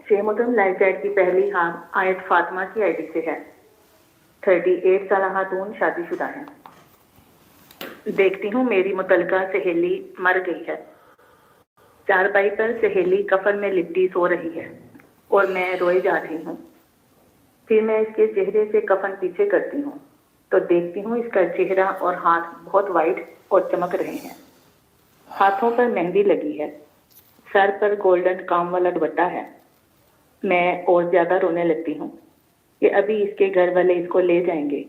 शेमुदम live chat की पहली हाथ आयत फातिमा की आईडी से है। 38 साल खातून शादीशुदा है। देखती हूँ मेरी मुतलका सहेली मर गई है। चारपाई पर सहेली कफन में लिपटी सो रही है और मैं रोए जा रही हूँ। फिर मैं इसके चेहरे से कफन पीछे करती हूँ तो देखती हूँ इसका चेहरा और हाथ बहुत वाइट और चमक रहे हैं। हाथों पर मेहंदी लगी है, सर पर गोल्डन काम वाला दुपट्टा है। मैं और ज्यादा रोने लगती हूँ कि अभी इसके घर वाले इसको ले जाएंगे।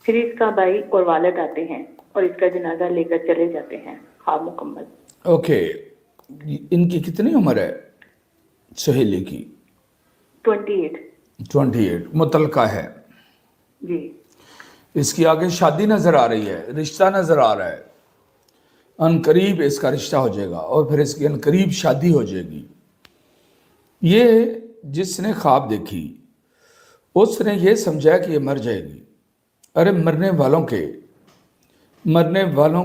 फिर इसका भाई और वालिद आते हैं और इसका जनाजा लेकर चले जाते हैं। ख्वाब मुकम्मल। ओके, इनकी कितनी उम्र है सहेली की? 28 28, मुतलका है जी। इसकी। आगे शादी नजर आ रही है, रिश्ता नजर आ रहा है। अनकरीब इसका रिश्ता हो जाएगा और फिर इसकी अनकरीब शादी हो जाएगी। ये जिसने ख्वाब देखी उसने ये समझा कि ये मर जाएगी। अरे मरने वालों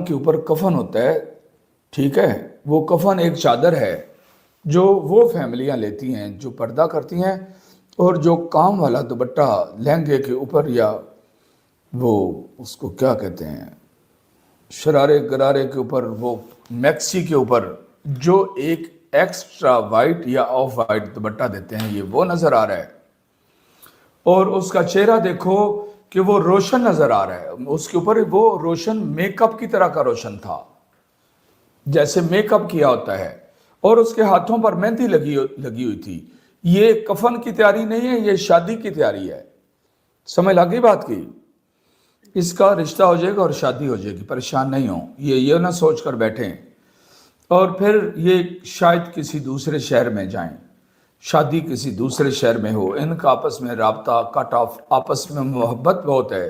के ऊपर कफन होता है, ठीक है। वो कफन एक चादर है जो वो फैमिलियां लेती हैं जो पर्दा करती हैं, और जो काम वाला दुपट्टा लहंगे के ऊपर, या वो उसको क्या कहते हैं, शरारे गरारे के ऊपर, वो मैक्सी के ऊपर जो एक एक्स्ट्रा वाइट या ऑफ वाइट दुपट्टा देते हैं, ये वो नजर आ रहा है। और उसका चेहरा देखो कि वो रोशन नजर आ रहा है। उसके ऊपर वो रोशन मेकअप की तरह का रोशन था, जैसे मेकअप किया होता है। और उसके हाथों पर मेहंदी लगी हुई थी। ये कफन की तैयारी नहीं है, ये शादी की तैयारी है। समझ लगी बात की? इसका रिश्ता हो जाएगा और शादी हो जाएगी, परेशान नहीं हो। ये ना सोच कर बैठें और फिर ये शायद किसी दूसरे शहर में जाएं, शादी किसी दूसरे शहर में हो। इनका आपस में राब्ता कट ऑफ, आपस में मोहब्बत बहुत है।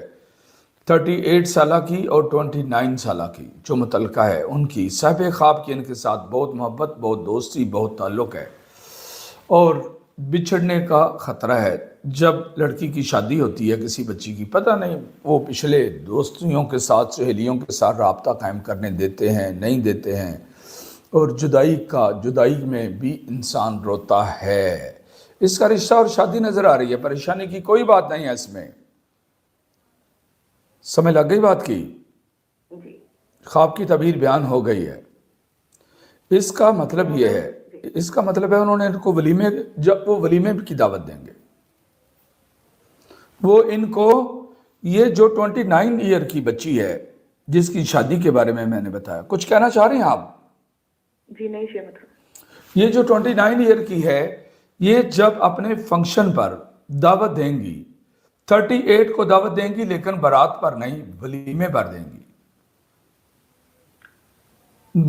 38 साल की और 29 साल की जो मुतलका है, उनकी साहिब ख्वाब की इनके साथ बहुत मोहब्बत, बहुत दोस्ती, बहुत ताल्लुक़ है। और बिछड़ने का ख़तरा है। जब लड़की की शादी होती है किसी बच्ची की, पता नहीं वो पिछले दोस्तियों के साथ, सहेलियों के साथ राब्ता कायम करने देते हैं, नहीं देते हैं। और जुदाई में भी इंसान रोता है। इसका रिश्ता और शादी नज़र आ रही है, परेशानी की कोई बात नहीं है इसमें। समझ लग गई बात की? ख्वाब की तबीर बयान हो गई है। इसका मतलब ये है, उन्होंने इनको वलीमे, जब वो वलीमे की दावत देंगे, वो इनको, ये जो 29 ईयर की बच्ची है जिसकी शादी के बारे में मैंने बताया, कुछ कहना चाह रहे हैं आप? जी नहीं शेख। ये जो 29 ईयर की है, ये जब अपने फंक्शन पर दावत देंगी, 38 को दावत देंगी, लेकिन बारात पर नहीं, वलीमे पर देंगी।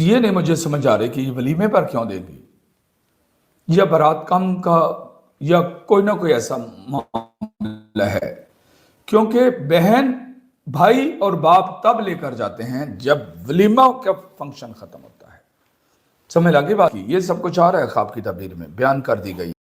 ये नहीं मुझे समझ आ रही कि ये वलीमे पर क्यों देंगी, या बारात कम का, या कोई ना कोई ऐसा मामला है। क्योंकि बहन, भाई और बाप तब लेकर जाते हैं जब वलीमा का फंक्शन खत्म होता है। समझ लगी बात? ये सब कुछ आ रहा है ख्वाब की तबीर में, बयान कर दी गई।